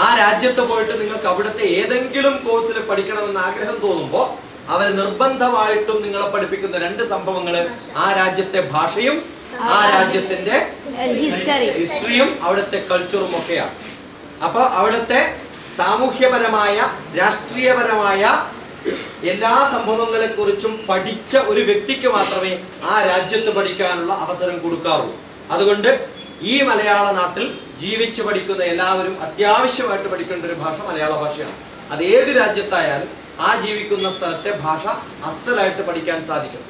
Speaker 1: ആ രാജ്യത്ത് പോയിട്ട് നിങ്ങൾക്ക് അവിടുത്തെ ഏതെങ്കിലും കോഴ്സിൽ പഠിക്കണമെന്ന് ആഗ്രഹം തോന്നുമ്പോൾ അവർ നിർബന്ധമായിട്ടും നിങ്ങളെ പഠിപ്പിക്കുന്ന രണ്ട് സംഭവങ്ങള് ആ രാജ്യത്തെ ഭാഷയും ആ രാജ്യത്തിന്റെ ഹിസ്റ്ററിയും അവിടുത്തെ കൾച്ചറും ഒക്കെയാണ്. അപ്പൊ അവിടുത്തെ സാമൂഹ്യപരമായ രാഷ്ട്രീയപരമായ എല്ലാ സംഭവങ്ങളെ കുറിച്ചും പഠിച്ച ഒരു വ്യക്തിക്ക് മാത്രമേ ആ രാജ്യത്ത് പഠിക്കാനുള്ള അവസരം കൊടുക്കാറുള്ളൂ. അതുകൊണ്ട് ഈ മലയാള നാട്ടിൽ ജീവിച്ച് പഠിക്കുന്ന എല്ലാവരും അത്യാവശ്യമായിട്ട് പഠിക്കേണ്ട ഒരു ഭാഷ മലയാള ഭാഷയാണ്. അത് ഏത് രാജ്യത്തായാലും ആ ജീവിക്കുന്ന സ്ഥലത്തെ ഭാഷ അസലായിട്ട് പഠിക്കാൻ സാധിക്കും.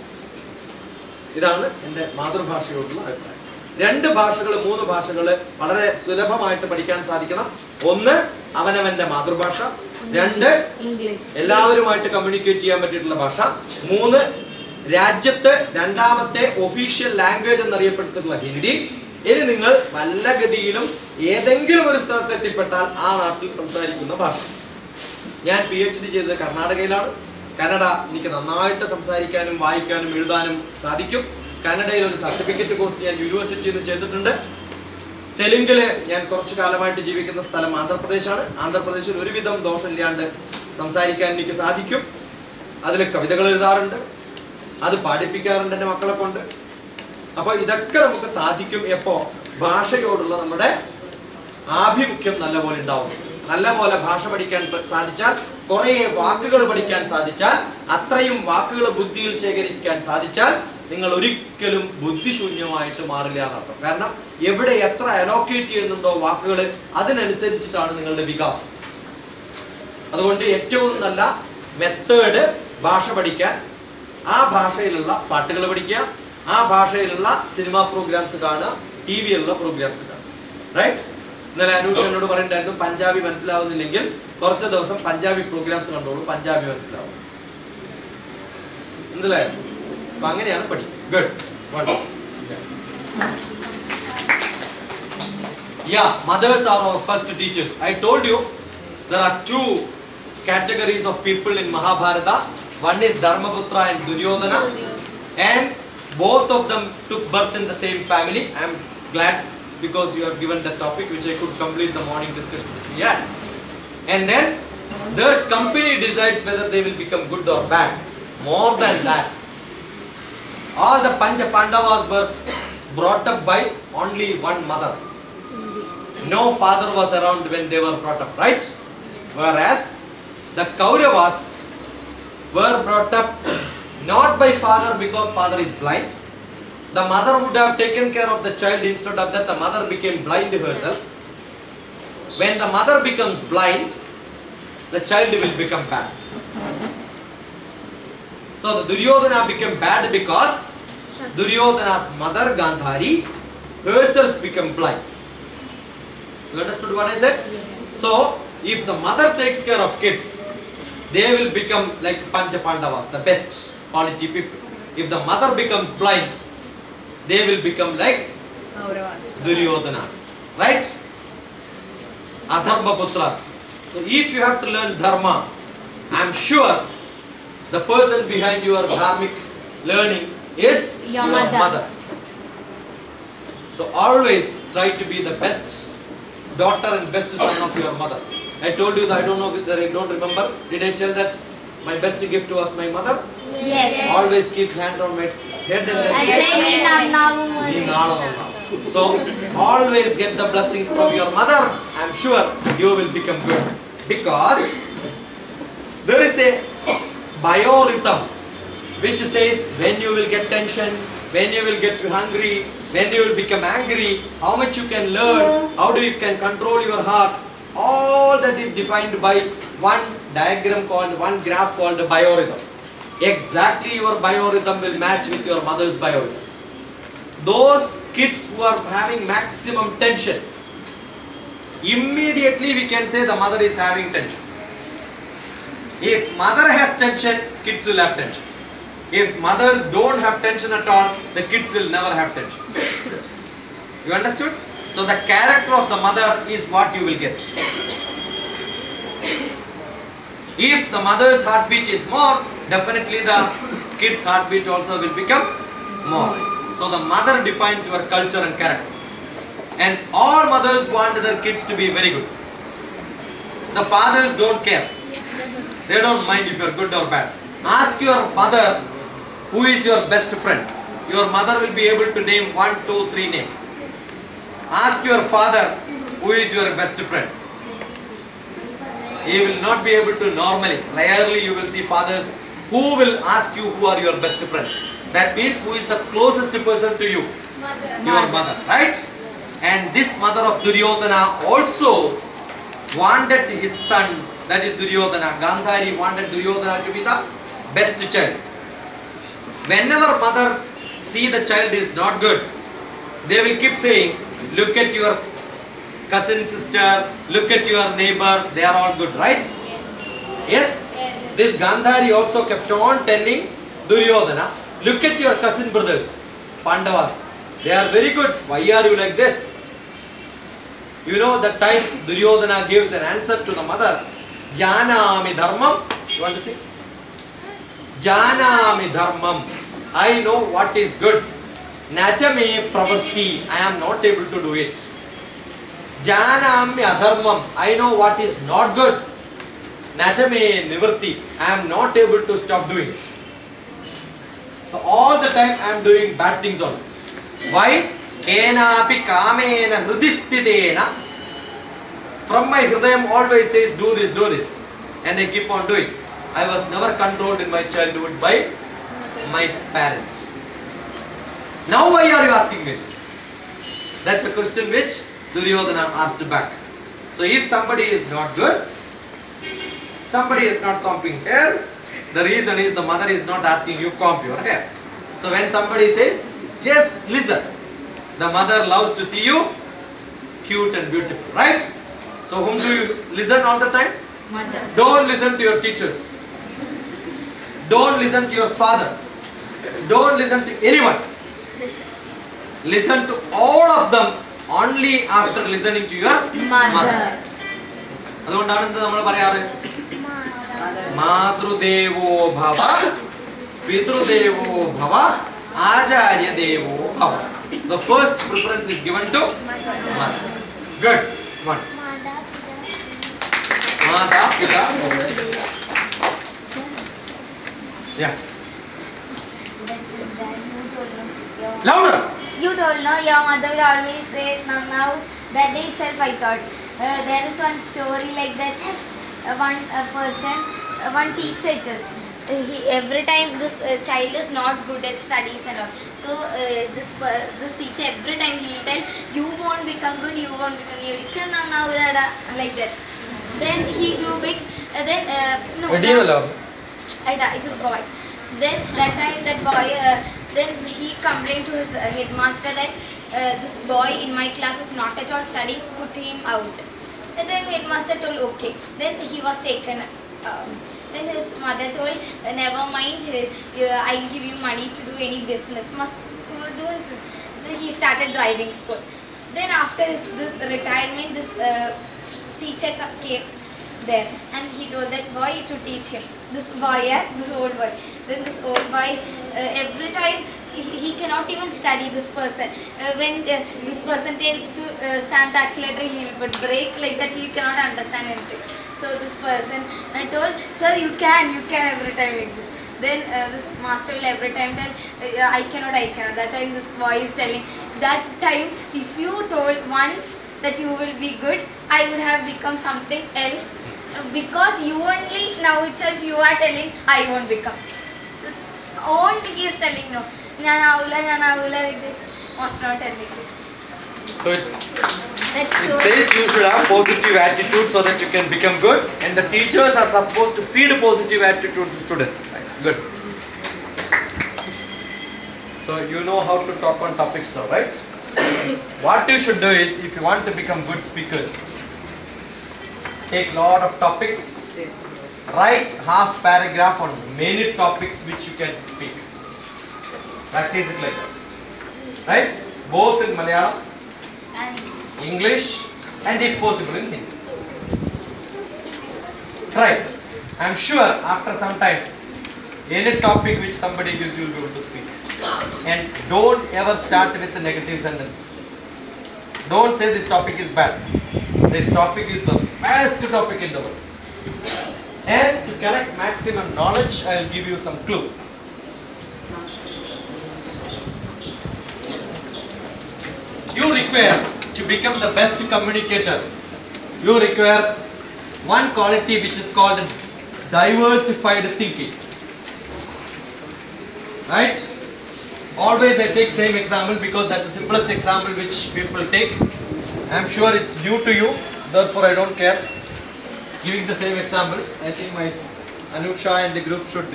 Speaker 1: ഇതാണ് എൻ്റെ മാതൃഭാഷയോടുള്ള അഭിപ്രായം. രണ്ട് ഭാഷകൾ, മൂന്ന് ഭാഷകൾ വളരെ സുലഭമായിട്ട് പഠിക്കാൻ സാധിക്കണം. ഒന്ന് അവനവന്റെ മാതൃഭാഷ, രണ്ട് എല്ലാവരുമായിട്ട് കമ്മ്യൂണിക്കേറ്റ് ചെയ്യാൻ പറ്റിയിട്ടുള്ള ഭാഷ, മൂന്ന് രാജ്യത്ത് രണ്ടാമത്തെ ഒഫീഷ്യൽ ലാംഗ്വേജ് എന്നറിയപ്പെട്ടിട്ടുള്ള ഹിന്ദി. ഇനി നിങ്ങൾ വല്ല ഗതിയിലും ഏതെങ്കിലും ഒരു സ്ഥലത്ത് എത്തിപ്പെട്ടാൽ ആ നാട്ടിൽ സംസാരിക്കുന്ന ഭാഷ. ഞാൻ PhD ചെയ്തത് കർണാടകയിലാണ്. കന്നഡ എനിക്ക് നന്നായിട്ട് സംസാരിക്കാനും വായിക്കാനും എഴുതാനും സാധിക്കും. കന്നഡയിൽ ഒരു സർട്ടിഫിക്കറ്റ് കോഴ്സ് ഞാൻ യൂണിവേഴ്സിറ്റിയിൽ നിന്ന് ചെയ്തിട്ടുണ്ട്. തെലുങ്കില് ഞാൻ കുറച്ചു കാലമായിട്ട് ജീവിക്കുന്ന സ്ഥലം ആന്ധ്രാപ്രദേശാണ്. ആന്ധ്രാപ്രദേശിൽ ഒരുവിധം ദോഷമില്ലാണ്ട് സംസാരിക്കാൻ എനിക്ക് സാധിക്കും. അതിൽ കവിതകൾ എഴുതാറുണ്ട്, അത് പഠിപ്പിക്കാറുണ്ട് എൻ്റെ മക്കളെ കൊണ്ട്. അപ്പൊ ഇതൊക്കെ നമുക്ക് സാധിക്കും എപ്പോ ഭാഷയോടുള്ള നമ്മുടെ ആഭിമുഖ്യം നല്ലപോലെ ഉണ്ടാവും. നല്ലപോലെ ഭാഷ പഠിക്കാൻ സാധിച്ചാൽ, കുറെ വാക്കുകൾ പഠിക്കാൻ സാധിച്ചാൽ, അത്രയും വാക്കുകൾ ബുദ്ധിയിൽ ശേഖരിക്കാൻ സാധിച്ചാൽ നിങ്ങൾ ഒരിക്കലും ബുദ്ധിശൂന്യമായിട്ട് മാറില്ല എന്നർത്ഥം. കാരണം എവിടെ എത്ര അലോക്കേറ്റ് ചെയ്യുന്നുണ്ടോ വാക്കുകൾ, അതിനനുസരിച്ചിട്ടാണ് നിങ്ങളുടെ വികാസം. അതുകൊണ്ട് ഏറ്റവും നല്ല മെത്തേഡ് ഭാഷ പഠിക്കാൻ ആ ഭാഷയിലുള്ള പാട്ടുകൾ പഠിക്കുക, ആ ഭാഷയിലുള്ള സിനിമാ പ്രോഗ്രാംസ് കാണുക, TV-യിലുള്ള പ്രോഗ്രാംസ് കാണുക. റൈറ്റ്? ഇന്നലെ അനൂഷ് എന്നോട് പറയണ്ടായിരുന്നു പഞ്ചാബി മനസ്സിലാവുന്നില്ലെങ്കിൽ കുറച്ച് ദിവസം പഞ്ചാബി പ്രോഗ്രാംസ് കണ്ടോളൂ, പഞ്ചാബി മനസ്സിലാവും. മനസ്സിലായോ? അപ്പൊ അങ്ങനെയാണ് പഠിക്കുക. Good. Yeah, mothers are our first teachers. I told you there are two categories of people in Mahabharata. One is Dharmaputra and Duryodhana, and both of them took birth in the same family. I am glad because you have given the topic which I could complete the morning discussion which we had. And then their company decides whether they will become good or bad. More than that, all the Pancha Pandavas were brought up by only one mother. No father was around when they were brought up, right? Whereas the Kauravas were brought up not by father because father is blind. The mother would have taken care of the child, instead of that the mother became blind herself. When the mother becomes blind, the child will become bad. So the Duryodhana became bad because Duryodhana's mother Gandhari herself became blind. You understood what I said?
Speaker 2: Yes.
Speaker 1: So if the mother takes care of kids, they will become like Pancha Pandavas, the best quality people. If the mother becomes blind, they will become like Duryodhanas, right? Adharma Putras. So if you have to learn Dharma, I am sure the person behind your dharmic learning is
Speaker 2: Your
Speaker 1: your mother. So always try to be the best daughter and best son of your mother. I told you that I don't know whether I don't remember. Did I tell that my best gift was my mother?
Speaker 2: Yes.
Speaker 1: Always keep hand on my head and then so always get the blessings from your mother. I am sure you will become good. Because there is a biorhythm which says when you will get tension, when you will get hungry, when you will become angry, how much you can learn, how do you can control your heart. All that is defined by one diagram called, one graph called the biorhythm. Exactly your biorhythm will match with your mother's biorhythm. Those kids who are having maximum tension, immediately we can say the mother is having tension. If mother has tension, kids will have tension. If mothers don't have tension at all, the kids will never have tension. You understood? So the character of the mother is what you will get. If the mother's heartbeat is more, definitely the kid's heartbeat also will become more. So the mother defines your culture and character. And all mothers want their kids to be very good. The fathers don't care. They don't mind if you are good or bad. Ask your mother who is your best friend. Your mother will be able to name 1, 2, 3 names. Ask your father who is your best friend. He will not be able to normally. Rarely you will see fathers who will ask you who are your best friends. That means who is the closest person to you? Your mother, right? And this mother of Duryodhana also wanted his son, that is Duryodhana. Gandhari wanted Duryodhana to be the best child. Whenever mother see the child is not good, they will keep saying, look at your cousin sister, look at your neighbor, they are all good, right? Yes?
Speaker 2: Yes.
Speaker 1: This Gandhari also kept on telling Duryodhana, look at your cousin brothers, Pandavas, they are very good, why are you like this? You know the time Duryodhana gives an answer to the mother, Janami dharmam, you want to see? Janami dharmam, I know what is good. Nachame pravritti, I am not able to do it. Janami adharmam, I know what is not good. Nachame nivritti, I am not able to stop doing it. So all the time I am doing bad things only. Why? Kenapi kamena hridistidena. From my hridayam always says do this. And I keep on doing. I was never controlled in my childhood by my parents. Now why are you asking me this? That's a question which Duryodhana asked back. So if somebody is not good, somebody is not combing hair, the reason is the mother is not asking you comb your hair. So when somebody says, just listen. The mother loves to see you cute and beautiful, right? So whom do you listen all the time?
Speaker 2: Mother.
Speaker 1: Don't listen to your teachers. Don't listen to your father. Don't listen to anyone. Listen to all of them only after listening to your mother. അതുകൊണ്ടാണ് എന്ത് നമ്മൾ പറയാറ്? മാതൃദേവോ ഭവ, പിതൃദേവോ ഭവ, ആചാര്യദേവോ ഭവ. The first preference is given to mother. Good. One. Mata Pita. Yeah. Louder.
Speaker 3: You told no, your mother will always say now that day itself I thought there is one story like that one teacher it is. Every time this child is not good at studies and all. So this teacher every time he will tell you won't become good, you won't become, you can now like that. Then he grew big. Then it is boy. Then that time that boy then he complained to his headmaster that this boy in my class is not at all studying, put him out. That time headmaster told okay. Then he was taken out. Then his mother told never mind, I'll give you money to do any business. Must do it. Then he started driving school. Then after this retirement, this teacher came there and he told that boy to teach him. This boy, yes, this old boy. Then this old boy, every time he cannot even study this person. When this person tells to stamp the accelerator, he will break like that. He cannot understand anything. So this person told, sir, you can every time like this. Then this master will every time tell, I cannot. That time this boy is telling, that time if you told once that you will be good, I would have become something else. Because you only now itself you are telling I won't become. This only he is telling no. Nana like that. Must not tell like that.
Speaker 1: So it says you should have positive attitude so that you can become good, and the teachers are supposed to feed a positive attitude to students. Right. Good. So you know how to talk on topics now, right? What you should do is, if you want to become good speakers, take lot of topics, write half paragraph on many topics which you can speak. Practice it like that. Right? Both in Malayalam, English, and if possible in Hindi. Try. I am sure after some time, any topic which somebody gives you will be able to speak. And don't ever start with the negative sentences. Don't say this topic is bad. This topic is the best topic in the world. And to collect maximum knowledge, I will give you some clue. You require to become the best communicator. You require one quality which is called diversified thinking. Right? Always I take same example because that's the simplest example which people take. I am sure it's new to you, therefore I don't care giving the same example. I think my Anusha and the group should.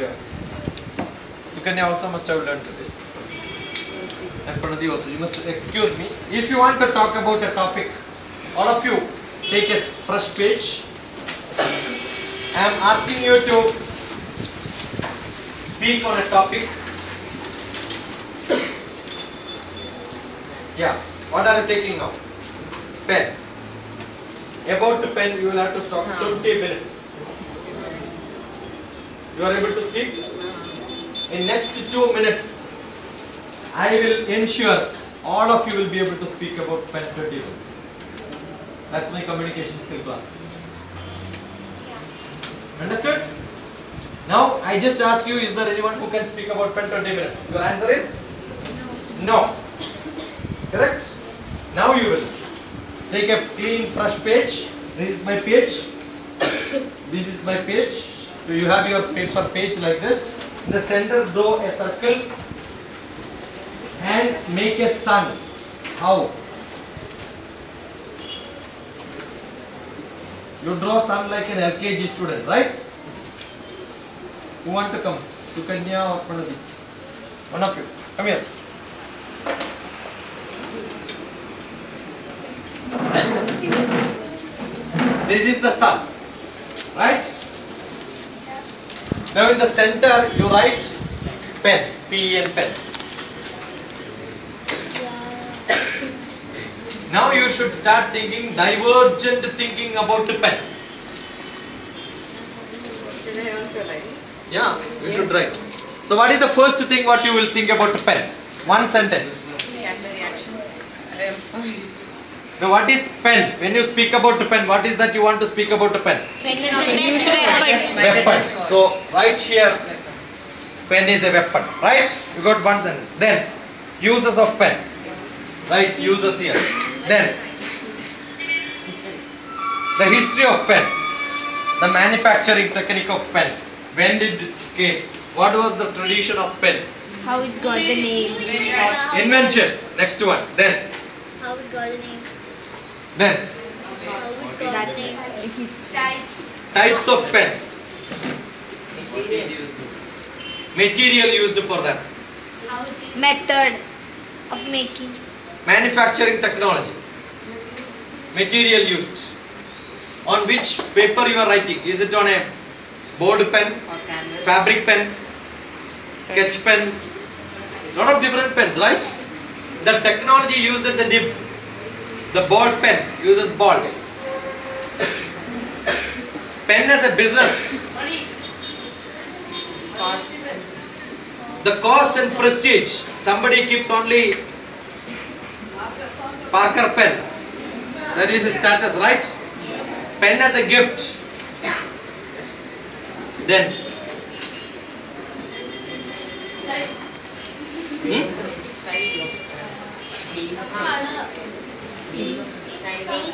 Speaker 1: Sukanya also must have learned this. And Pranadi also. You must excuse me. If you want to talk about a topic, all of you take a fresh page. I am asking you to speak on a topic. Yeah. What are you taking now? Pen. About the pen, you will have to talk 20 minutes. You are able to speak? In next 2 minutes, I will ensure all of you will be able to speak about pen 20 minutes. That's my communication skill class. Understood? Now, I just ask you, is there anyone who can speak about pen 20 minutes? Your answer is? No. Correct? Now you will. Take a clean fresh page. This is my page. This is my page. So you have your paper page like this. In the center draw a circle and make a sun. How? You draw sun like an LKG student, right? Who want to come? Sukanya or Pranadi? One of you. Come here. This is the sun, right? Now in the center you write pen, P-E-N pen. Now you should start thinking divergent thinking about the pen.
Speaker 2: Should I also write?
Speaker 1: Yeah, you should write. So what is the first thing what you will think about the pen? One sentence.
Speaker 2: Camera reaction. I am sorry.
Speaker 1: Now what is pen? When you speak about the pen, what is that you want to speak about the pen?
Speaker 3: Pen is the best weapon.
Speaker 1: Weapon. So right here, pen is a weapon. Right? You got one sentence. Then uses of pen. Right? Uses here. Then the history of pen. The manufacturing technique of pen. When did it came? What was the tradition of pen?
Speaker 2: How it got the name?
Speaker 1: Invention. Next one. Then.
Speaker 3: How it got the name?
Speaker 1: Then.
Speaker 3: How it got the name?
Speaker 1: Types of pen. Material used for that.
Speaker 3: How it is? Method of making.
Speaker 1: Manufacturing technology. Material used. On which paper you are writing? Is it on a board pen,
Speaker 2: Or canvas?
Speaker 1: fabric pen, sketch pen? Lot of different pens, right? The technology used at the nib. The ball pen uses ball. Pen as a business.
Speaker 2: Cost.
Speaker 1: The cost and prestige. Somebody keeps only Parker pen. That is his status, right? Pen as a gift. Then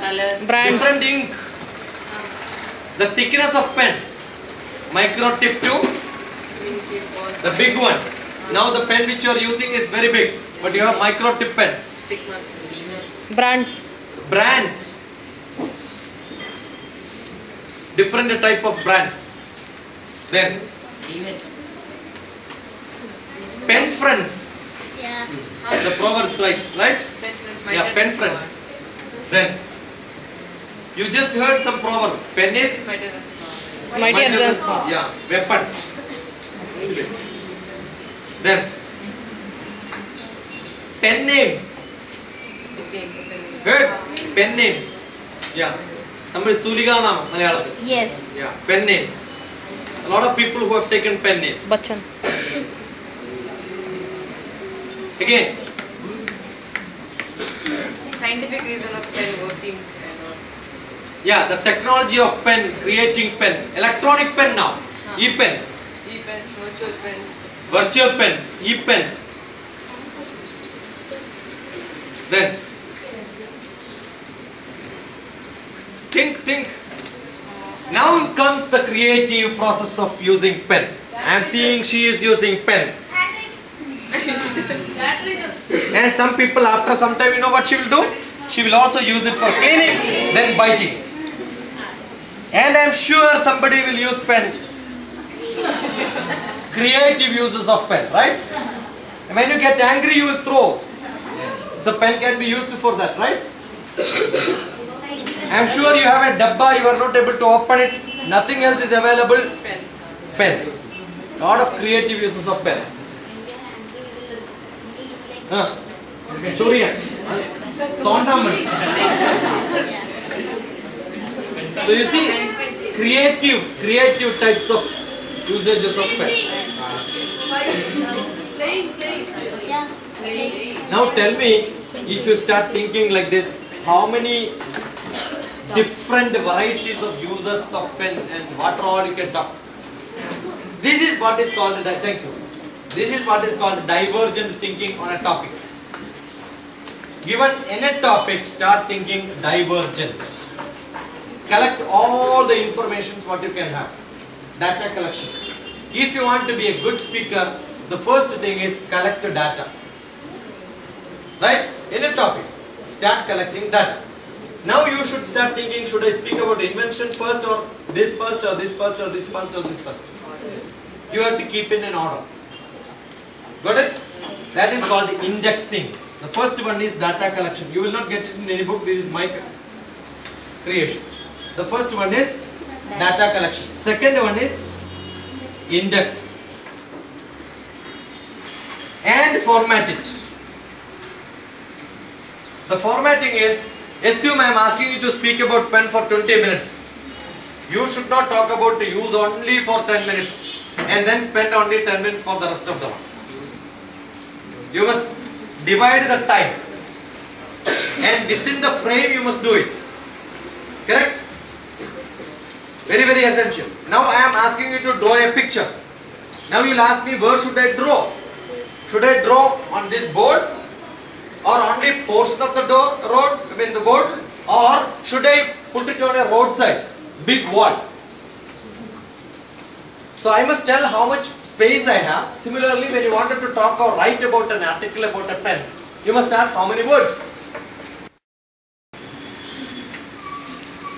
Speaker 2: Color.
Speaker 1: different ink. The thickness of pen. Micro tip to the big one. Now the pen which you are using is very big, but you have micro tip pens.
Speaker 2: Stick mark.
Speaker 4: Brands.
Speaker 1: Brands. Different type of brands. Then pen friends.
Speaker 3: Yeah.
Speaker 1: The proverbs, right? Yeah, pen friends. Then you just heard some proverb. Pen is
Speaker 4: Mightier than sword.
Speaker 1: yeah, weapon. Then pen names. Heard? Pen names. Yeah. Somebody Tulika Nama, Malayalam.
Speaker 3: Yes.
Speaker 1: Yeah, pen names. A lot of people who have taken pen names.
Speaker 4: Bachchan.
Speaker 1: Again,
Speaker 2: Scientific reason of pen working.
Speaker 1: yeah, the technology of pen, creating pen, electronic pen now, e-pens,
Speaker 2: E-pens, virtual pens.
Speaker 1: virtual pens, e-pens. Then think. Now comes the creative process of using pen. I am seeing she is using pen. And some people after some time, you know what she will do? She will also use it for cleaning, then biting. And I am sure somebody will use pen. Creative uses of pen, right? And when you get angry, you will throw. So pen can be used for that, right? I am sure you have a dabba, you are not able to open it. Nothing else is available.
Speaker 2: Pen.
Speaker 1: Pen. Lot of creative uses of pen. Choriya. Tondaman. So you see, creative types of usages of pen. Now tell me, if you start thinking like this, how many different varieties of uses of pen and what all you can talk. This is what is called, thank you. This is what is called divergent thinking on a topic. Given any topic, start thinking divergent. Collect all the informations what you can have. Data collection. If you want to be a good speaker, the first thing is collect data. Right? Any topic, start collecting data. Now you should start thinking, should I speak about invention first or this first or this first or this first or this first? You have to keep it in order. Got it? That is called indexing. The first one is data collection. You will not get it in any book. This is my creation. The first one is data collection. Second one is index. And format it. The formatting is, assume I am asking you to speak about pen for 20 minutes. You should not talk about the use only for 10 minutes and then spend only 10 minutes for the rest of the one. You must divide the time and within the frame you must do it. Correct? Very, very essential. Now I am asking you to draw a picture. Now you will ask me, where should I draw? Should I draw on this board or on the portion of the the board, or should I put it on a roadside, big wall? So I must tell how much space I have. Similarly, when you wanted to talk or write about an article about a pen, you must ask how many words.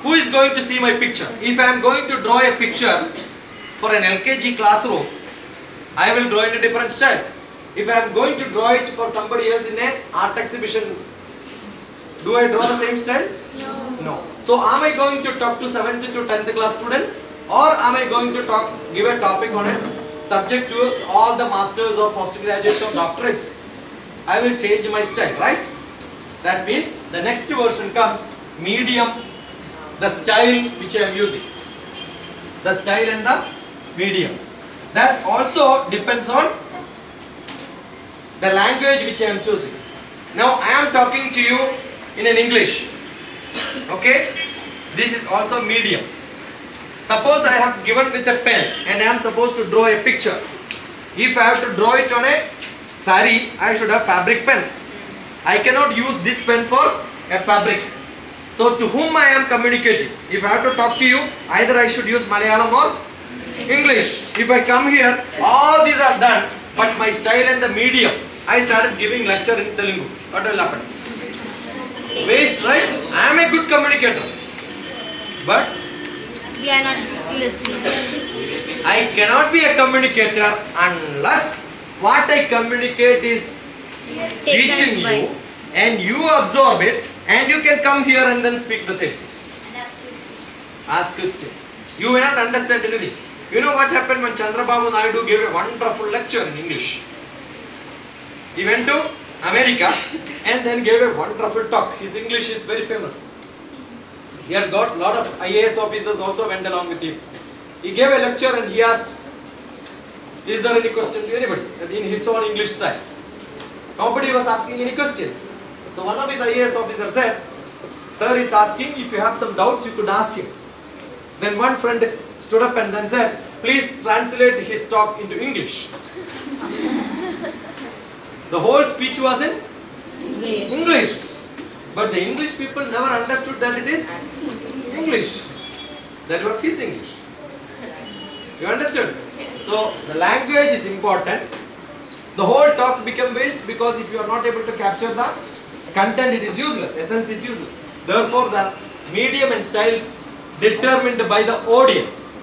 Speaker 1: Who is going to see my picture? If I am going to draw a picture for an LKG classroom, I will draw in a different style. If I am going to draw it for somebody else in an art exhibition, do I draw the same style? No. So am I going to talk to 7th to 10th class students, or am I going to give a topic on it subject to all the masters or postgraduates or doctorates? I will change my style, right? That means the next version comes medium, the style which I am using. The style and the medium. That also depends on the language which I am choosing. Now I am talking to you in an English. Okay? This is also medium. Suppose I have given with a pen and I am supposed to draw a picture. If I have to draw it on a sari, I should have fabric pen. I cannot use this pen for a fabric. So to whom I am communicating? If I have to talk to you, either I should use Malayalam or English. If I come here, all these are done, but my style and the medium, I started giving lecture in Telugu. What will happen? Waste, right? I am a good communicator, but
Speaker 3: We are not listening.
Speaker 1: I cannot be a communicator unless what I communicate is teaching you and you absorb it and you can come here and then speak the same thing. Ask questions. You may not understand anything. You know what happened when Chandrababu Naidu gave a wonderful lecture in English? He went to America and then gave a wonderful talk. His English is very famous. He had got a lot of IAS officers also went along with him. He gave a lecture and he asked, is there any question to anybody? In his own English style. Nobody was asking any questions. So one of his IAS officers said, sir is asking, if you have some doubts you could ask him. Then one friend stood up and then said, please translate his talk into English. The whole speech was in English. But the English people never understood that it is English. That was his English. You understood? So the language is important. The whole talk became waste because if you are not able to capture the content, it is useless. Essence is useless. Therefore, the medium and style determined by the audience.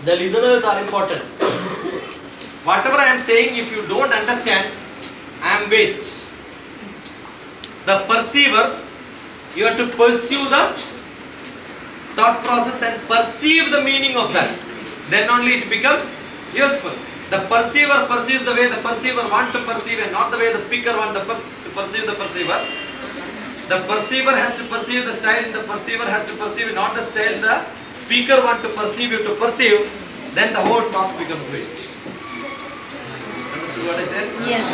Speaker 1: The listeners are important. Whatever I am saying, if you don't understand, I am waste. The perceiver, you have to pursue the thought process and perceive the meaning of that. Then only it becomes useful. The perceiver perceives the way the perceiver wants to perceive and not the way the speaker wants to perceive the perceiver. The perceiver has to perceive the style and the perceiver has to perceive not the style the speaker wants to perceive you to perceive. Then the whole talk becomes waste. Understood what I said?
Speaker 3: Yes.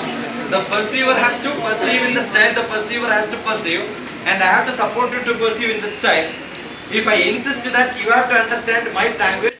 Speaker 1: The perceiver has to perceive in the style the perceiver has to perceive, and I have to support you to perceive in that style. If I insist that you have to understand my language,